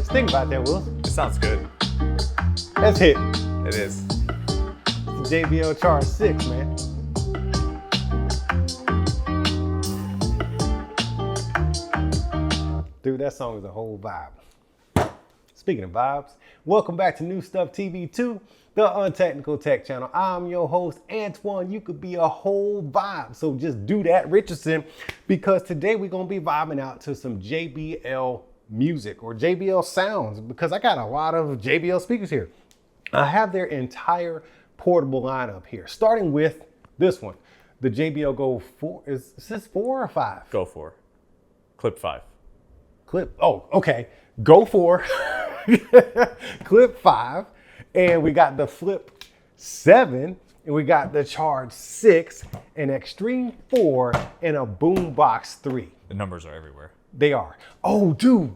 you think about that, Will? It sounds good. Let's hit. It is. It's the JBL Charge 6, man. Dude, that song is a whole vibe. Speaking of vibes, welcome back to New Stuff TV 2, the Untechnical Tech channel. I'm your host, Antoine. You could be a whole vibe, so just do that, Richardson, because today we're gonna be vibing out to some JBL music or JBL sounds, because I got a lot of JBL speakers here. I have their entire portable lineup here, starting with this one, the JBL Go 4. Is this 4 or 5? Go 4. Clip 5. Clip, oh, okay. Go 4, Clip 5, and we got the Flip 7, and we got the Charge 6, an Xtreme 4, and a Boombox 3. The numbers are everywhere. They are. Oh, dude.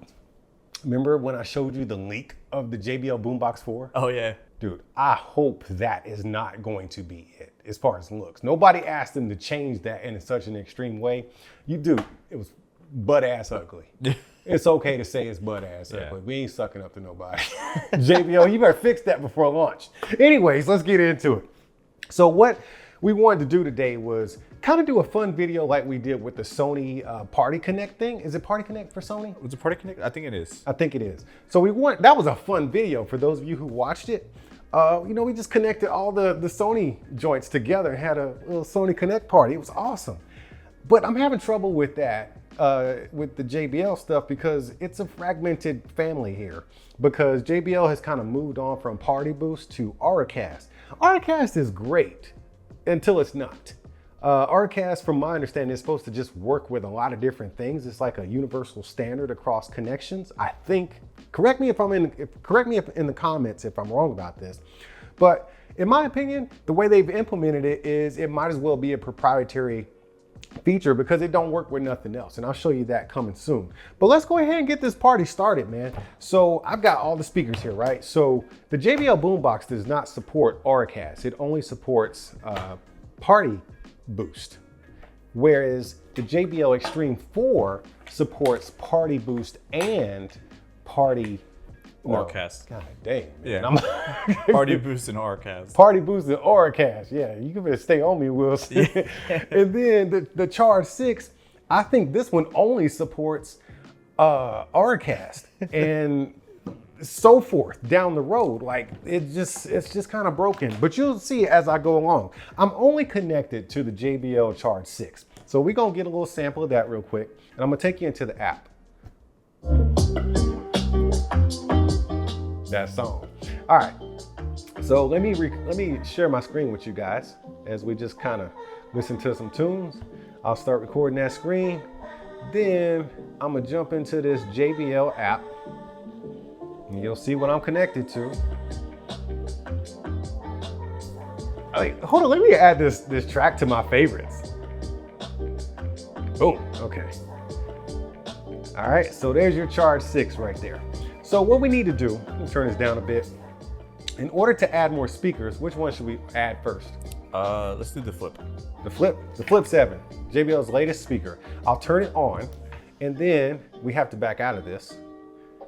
Remember when I showed you the leak of the JBL Boombox 4? Oh, yeah. Dude, I hope that is not going to be it as far as looks. Nobody asked them to change that in such an extreme way. You do. It was butt-ass ugly. It's okay to say it's butt-ass ugly. We ain't sucking up to nobody. JBL, you better fix that before launch. Anyways, let's get into it. So what we wanted to do today was kind of do a fun video like we did with the Sony Party Connect thing. Is it Party Connect for Sony? Was it Party Connect? I think it is. I think it is. So that was a fun video for those of you who watched it. You know, we just connected all the Sony joints together and had a little Sony Connect party. It was awesome. But I'm having trouble with that, with the JBL stuff, because it's a fragmented family here, because JBL has kind of moved on from Party Boost to Auracast. Auracast is great until it's not. Auracast, from my understanding, is supposed to just work with a lot of different things. It's like a universal standard across connections, I think. Correct me if in the comments if I'm wrong about this. But in my opinion, the way they've implemented it is it might as well be a proprietary feature, because it don't work with nothing else, and I'll show you that coming soon. But let's go ahead and get this party started, man. So I've got all the speakers here, right? So the JBL Boombox does not support Auracast. It only supports Party Boost, whereas the JBL Xtreme 4 supports Party Boost and Party Auracast. God dang, man. Yeah. Party Boost and Auracast. Party Boost and Auracast. Yeah, you can better stay on me, Will. Yeah. And then the Charge 6, I think this one only supports Auracast and so forth down the road. Like it's just kind of broken, but you'll see as I go along. I'm only connected to the JBL Charge 6. So we're gonna get a little sample of that real quick, and I'm gonna take you into the app. That song. All right, so let me share my screen with you guys as we just kind of listen to some tunes. I'll start recording that screen, then I'm gonna jump into this JBL app and you'll see what I'm connected to. Hold on, let me add this track to my favorites. Boom. Okay. All right, so there's your Charge 6 right there. So what we need to do, let me turn this down a bit. In order to add more speakers, which one should we add first? Let's do the Flip. The Flip 7, JBL's latest speaker. I'll turn it on, and then we have to back out of this.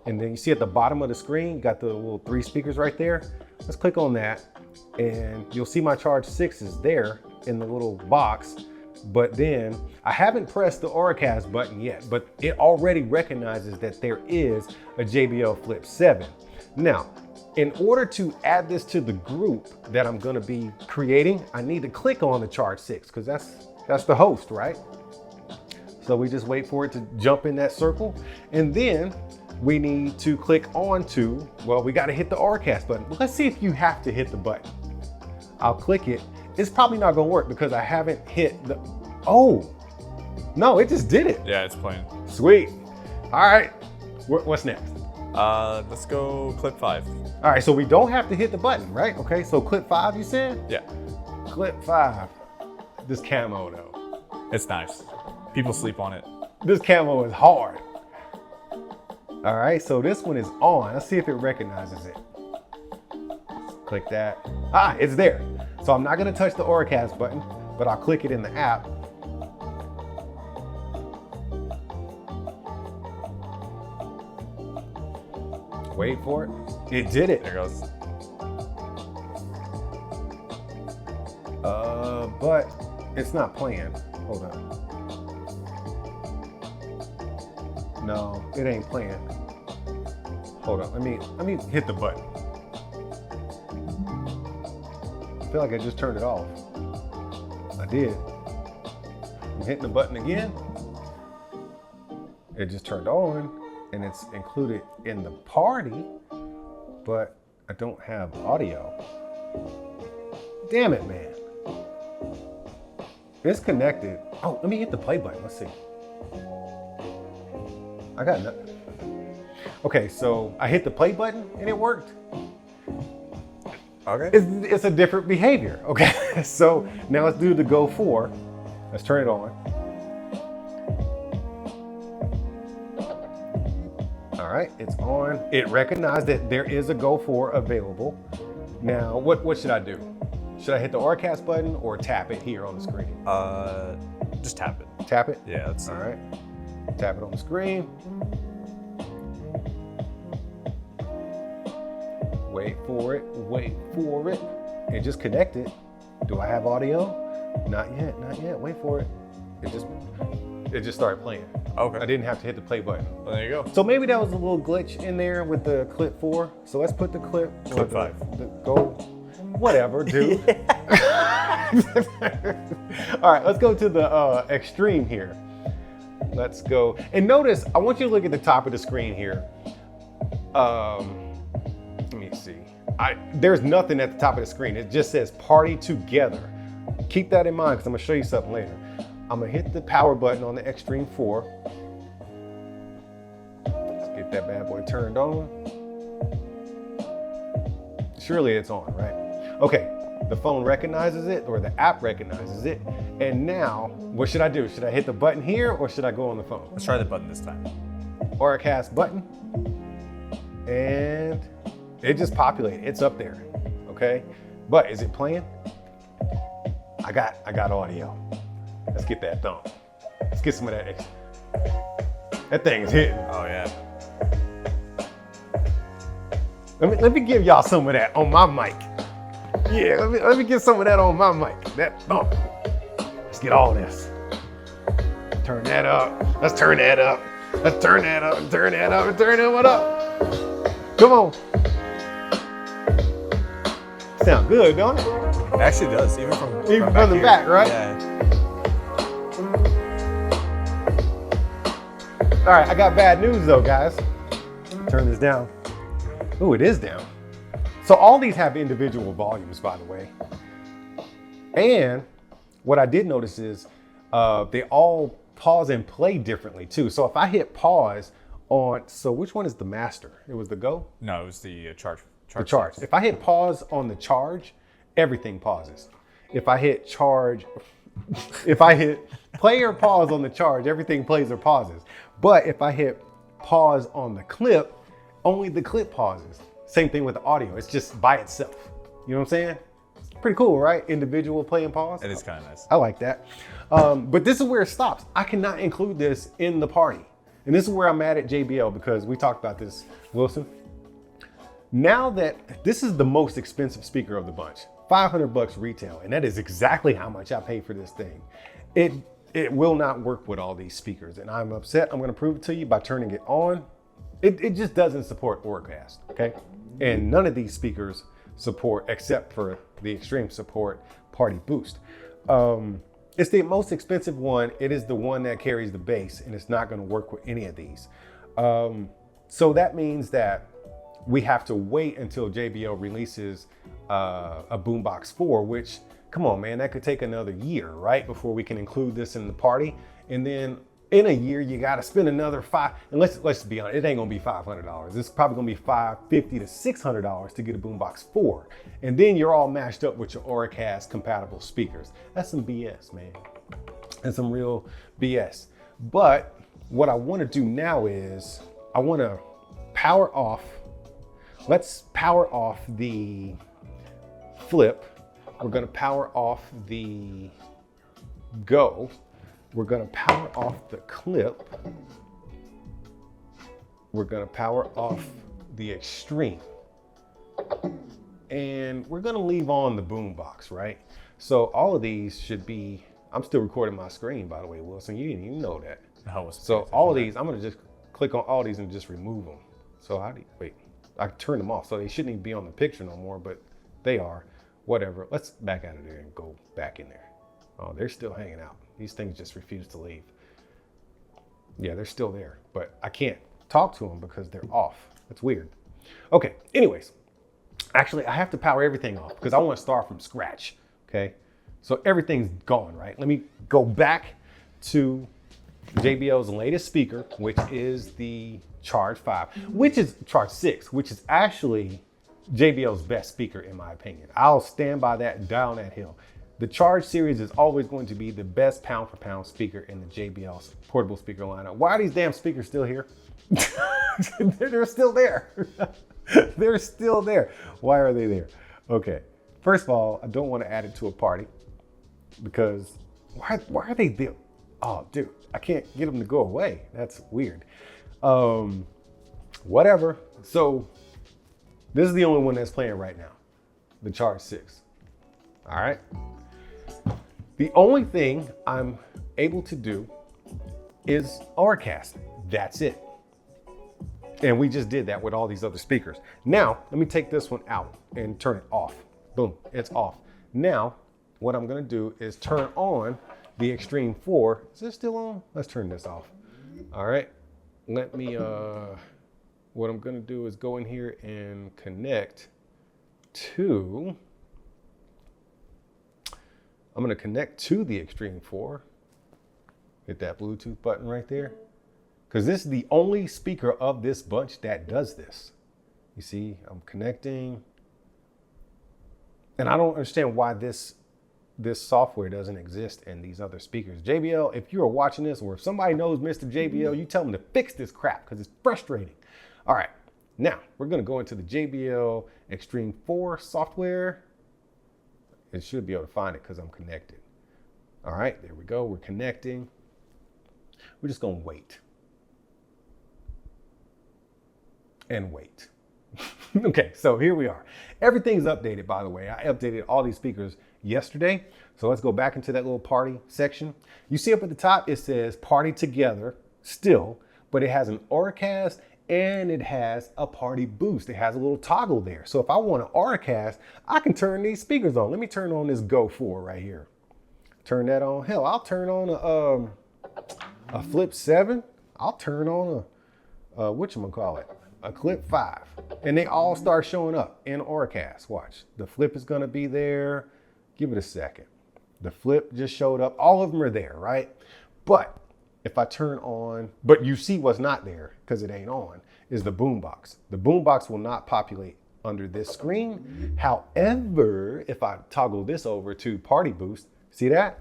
And then you see at the bottom of the screen, you got the little 3 speakers right there. Let's click on that, and you'll see my Charge 6 is there in the little box. But then I haven't pressed the Auracast button yet, but it already recognizes that there is a JBL Flip 7. Now, in order to add this to the group that I'm gonna be creating, I need to click on the Charge 6, because that's the host, right? So we just wait for it to jump in that circle, and then we need to click on to, well, we gotta hit the Auracast button. But let's see if you have to hit the button. I'll click it. It's probably not gonna work because I haven't hit the, oh, no, it just did it. Yeah, it's playing. Sweet. All right, what's next? Let's go Clip 5. All right, so we don't have to hit the button, right? Okay, so Clip 5 you said? Yeah. Clip 5. This camo though. It's nice. People sleep on it. This camo is hard. All right, so this one is on. Let's see if it recognizes it. Click that. Ah, it's there. So I'm not gonna touch the Auracast button, but I'll click it in the app. Wait for it. It did it. There it goes. But it's not playing. Hold on. No, it ain't playing. Hold on, let me hit the button. I feel like I just turned it off. I did. I'm hitting the button again. It just turned on and it's included in the party, but I don't have audio. Damn it, man. It's connected. Oh, let me hit the play button. Let's see. I got nothing. Okay, so I hit the play button and it worked. Okay. It's a different behavior. Okay, so now let's do the Go 4. Let's turn it on. All right, it's on. It recognized that there is a Go 4 available. Now, what should I do? Should I hit the Auracast button or tap it here on the screen? Just tap it. Tap it? Yeah, that's all right. Tap it on the screen. Wait for it, wait for it. And just connect it. Do I have audio? Not yet, not yet. Wait for it. It just started playing. Okay. I didn't have to hit the play button. Well, there you go. So maybe that was a little glitch in there with the Clip 4. So let's put the Clip. Clip 5. The Go, whatever, dude. All right, let's go to the Xtreme here. Let's go. And notice, I want you to look at the top of the screen here. Let me see. There's nothing at the top of the screen. It just says Party Together. Keep that in mind because I'm gonna show you something later. I'm gonna hit the power button on the Xtreme 4. Let's get that bad boy turned on. Surely it's on, right? Okay, the phone recognizes it, or the app recognizes it. And now, what should I do? Should I hit the button here or should I go on the phone? Let's try the button this time. Auracast button. And it just populated. It's up there. Okay. But is it playing? I got audio. Let's get that thump. Let's get some of that extra. That thing's hitting. Oh yeah. Let me give y'all some of that on my mic. Yeah, let me get some of that on my mic. That thump. Let's get all this. Turn that up. Let's turn that up. Let's turn that up and turn that up and turn that one up. Come on. Sound good, don't it? It actually does, even from the back, right? Yeah. All right, I got bad news though, guys. Turn this down. Ooh, it is down. So all these have individual volumes, by the way. And what I did notice is they all pause and play differently too. So if I hit pause on, so which one is the master? It was the Go? No, it was the Charge. The Charge. If I hit pause on the Charge, everything pauses. If I hit Charge, if I hit play or pause on the Charge, everything plays or pauses. But if I hit pause on the Clip, only the Clip pauses. Same thing with the audio. It's just by itself. You know what I'm saying? It's pretty cool, right? Individual play and pause. It is kind of nice. I like that. But this is where it stops. I cannot include this in the party. And this is where I'm mad at JBL because we talked about this, Wilson. Now that this is the most expensive speaker of the bunch, $500 retail, and that is exactly how much I pay for this thing. It will not work with all these speakers, and I'm upset. I'm gonna prove it to you by turning it on. It just doesn't support Auracast, okay? And none of these speakers support, except for the Xtreme support, Party Boost. It's the most expensive one. It is the one that carries the bass, and it's not gonna work with any of these. So that means that we have to wait until JBL releases a Boombox 4, which, come on, man, that could take another year, right? Before we can include this in the party. And then in a year, you gotta spend another and let's be honest, it ain't gonna be $500. It's probably gonna be $550 to $600 to get a Boombox 4. And then you're all mashed up with your Auracast compatible speakers. That's some BS, man. That's some real BS. But what I wanna do now is, I wanna power off. Let's power off the Flip. We're gonna power off the Go. We're gonna power off the Clip. We're gonna power off the Xtreme. And we're gonna leave on the Boombox, right? So all of these should be, I'm still recording my screen, by the way, Wilson. You didn't even know that. So all of these, I'm gonna just click on all these and just remove them. So how do you, wait, I turn them off. So they shouldn't even be on the picture no more, but they are. Whatever, let's back out of there and go back in there. Oh, they're still hanging out. These things just refuse to leave. Yeah, they're still there, but I can't talk to them because they're off. That's weird. Okay, anyways. Actually, I have to power everything off because I want to start from scratch, okay? So everything's gone, right? Let me go back to JBL's latest speaker, which is the Charge 5, which is Charge 6, which is actually JBL's best speaker in my opinion. I'll stand by that down that hill. The Charge series is always going to be the best pound for pound speaker in the JBL portable speaker lineup. Why are these damn speakers still here? They're still there. They're still there. Why are they there? Okay, first of all, I don't want to add it to a party because why are they there? Oh, dude, I can't get them to go away. That's weird. Whatever. So this is the only one that's playing right now, the Charge 6. All right. The only thing I'm able to do is Auracast. That's it. And we just did that with all these other speakers. Now, let me take this one out and turn it off. Boom, it's off. Now, what I'm gonna do is turn on the Xtreme 4. Is this still on? Let's turn this off. All right, let me, what I'm gonna do is go in here and connect to, I'm gonna connect to the Xtreme 4. Hit that Bluetooth button right there. Because this is the only speaker of this bunch that does this. You see, I'm connecting. And I don't understand why this software doesn't exist in these other speakers. JBL, if you are watching this, or if somebody knows Mr. JBL, you tell them to fix this crap because it's frustrating. All right, now we're gonna go into the JBL Xtreme 4 software. It should be able to find it because I'm connected. All right, there we go, we're connecting. We're just gonna wait. And wait. Okay, so here we are. Everything's updated, by the way. I updated all these speakers yesterday. So let's go back into that little party section. You see up at the top, it says party together still, but it has an Auracast and it has a Party Boost. It has a little toggle there. So if I want an Auracast, I can turn these speakers on. Let me turn on this Go 4 right here. Turn that on. Hell, I'll turn on a Flip 7. I'll turn on a whatchamacallit, a Clip 5. And they all start showing up in Auracast. Watch, the Flip is gonna be there. Give it a second. The Flip just showed up. All of them are there, right? But if I turn on, but you see what's not there because it ain't on, is the Boombox. The Boombox will not populate under this screen. However, if I toggle this over to Party Boost, see that?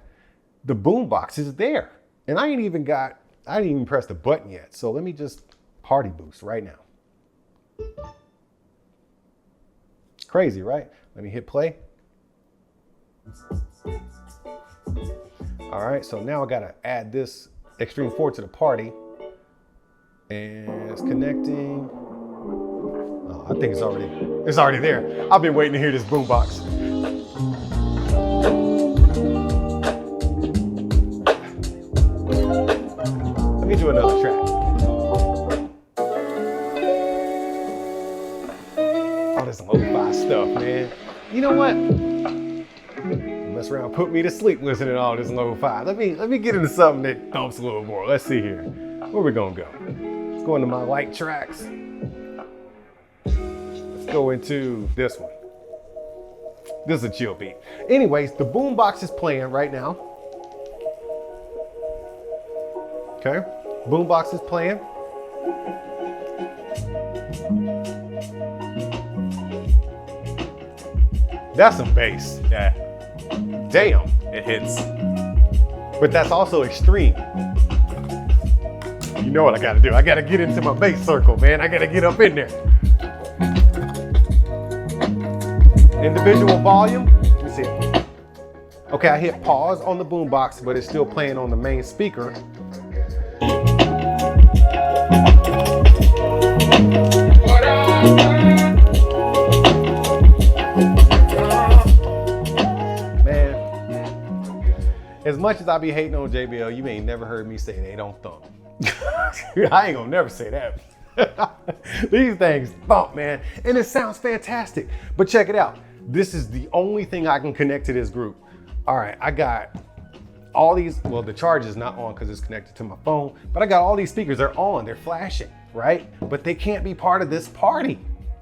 The Boombox is there. And I didn't even press the button yet. So let me just Party Boost right now. Crazy, right? Let me hit play. All right, so now I gotta add this Xtreme 4 to the party. And it's connecting. Oh, I think it's already there. I've been waiting to hear this Boombox. Let me do another track. All this lo-fi stuff, man. You know what? Mess around, put me to sleep listening to all this lo-fi. Let me get into something that thumps a little more. Let's see here. Where we gonna go? Let's go into my light tracks. Let's go into this one. This is a chill beat. Anyways, the Boombox is playing right now. Okay, Boombox is playing. That's some bass. Yeah. Damn. It hits. But that's also extreme. You know what I gotta do. I gotta get into my bass circle, man. I gotta get up in there. Individual volume. Let me see. Okay, I hit pause on the Boombox, but it's still playing on the main speaker. much as I be hating on JBL, you ain't never heard me say they don't thump. I ain't gonna never say that. These things thump, man. And it sounds fantastic. But check it out. This is the only thing I can connect to this group. All right, I got all these, well, the charge is not on because it's connected to my phone, but I got all these speakers, they're on, they're flashing, right? But they can't be part of this party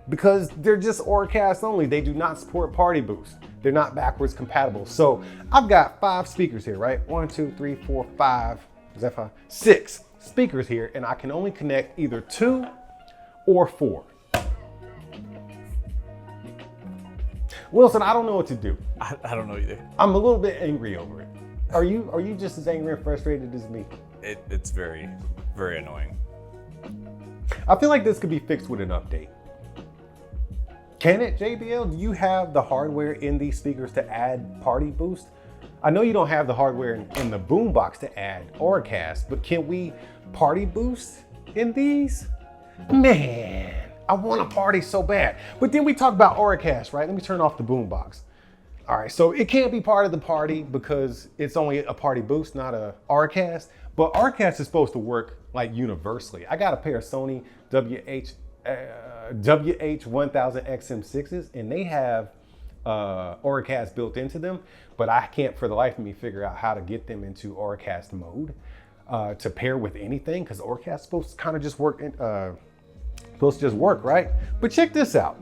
because they're just Auracast only. They do not support Party Boost. They're not backwards compatible. So I've got 5 speakers here, right? 1, 2, 3, 4, 5, is that 5? 6 speakers here, and I can only connect either 2 or 4. Wilson, I don't know what to do. I don't know either. I'm a little bit angry over it. Are you just as angry and frustrated as me? It's very, very annoying. I feel like this could be fixed with an update. Can it, JBL? Do you have the hardware in these speakers to add Party Boost? I know you don't have the hardware in the Boombox to add Auracast, but can we Party Boost in these? Man, I want to party so bad. But then we talk about Auracast, right? Let me turn off the Boombox. All right, so it can't be part of the party because it's only a Party Boost, not a Auracast. But Auracast is supposed to work like universally. I got a pair of Sony WH-1000XM6s, and they have Auracast built into them, but I can't for the life of me figure out how to get them into Auracast mode to pair with anything, because Auracast is supposed to kind of just work, right? But check this out.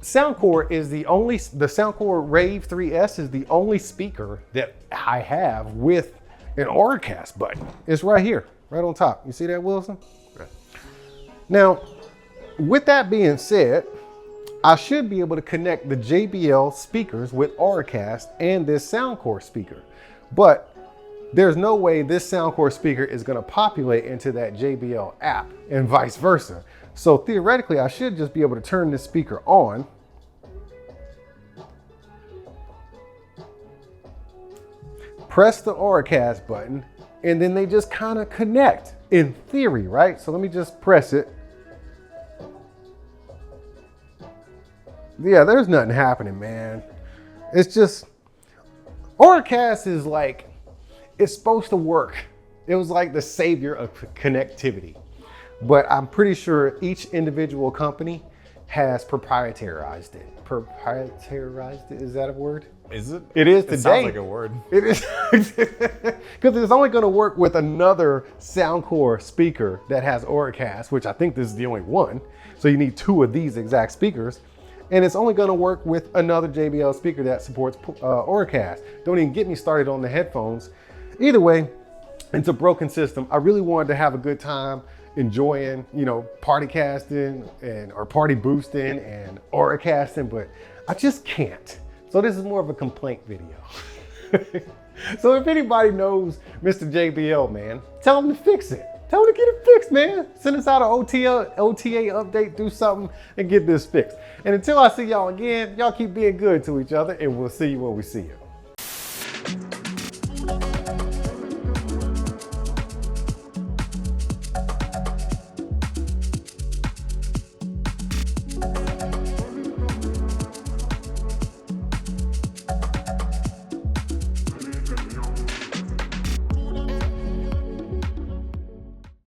Soundcore is the Soundcore Rave 3S is the only speaker that I have with an Auracast button. It's right here, right on top. You see that, Wilson? Right. Now, with that being said, I should be able to connect the JBL speakers with Auracast and this Soundcore speaker. But there's no way this Soundcore speaker is gonna populate into that JBL app and vice versa. So theoretically, I should just be able to turn this speaker on. Press the Auracast button, and then they just kind of connect in theory, right? So let me just press it. Yeah, there's nothing happening, man. It's just, Auracast is like, it's supposed to work. It was like the savior of connectivity. But I'm pretty sure each individual company has proprietarized it. Proprietarized it, is that a word? Is it? It is today. It sounds like a word. It is, because it's only gonna work with another Soundcore speaker that has Auracast, which I think this is the only one. So you need 2 of these exact speakers. And it's only gonna work with another JBL speaker that supports Auracast. Don't even get me started on the headphones. Either way, it's a broken system. I really wanted to have a good time enjoying, you know, party casting or party boosting and Auracasting, but I just can't. So this is more of a complaint video. So if anybody knows Mr. JBL, man, tell him to fix it. Tell him to get it fixed, man. Send us out an OTA update, do something and get this fixed. And until I see y'all again, y'all keep being good to each other, and we'll see you when we see you.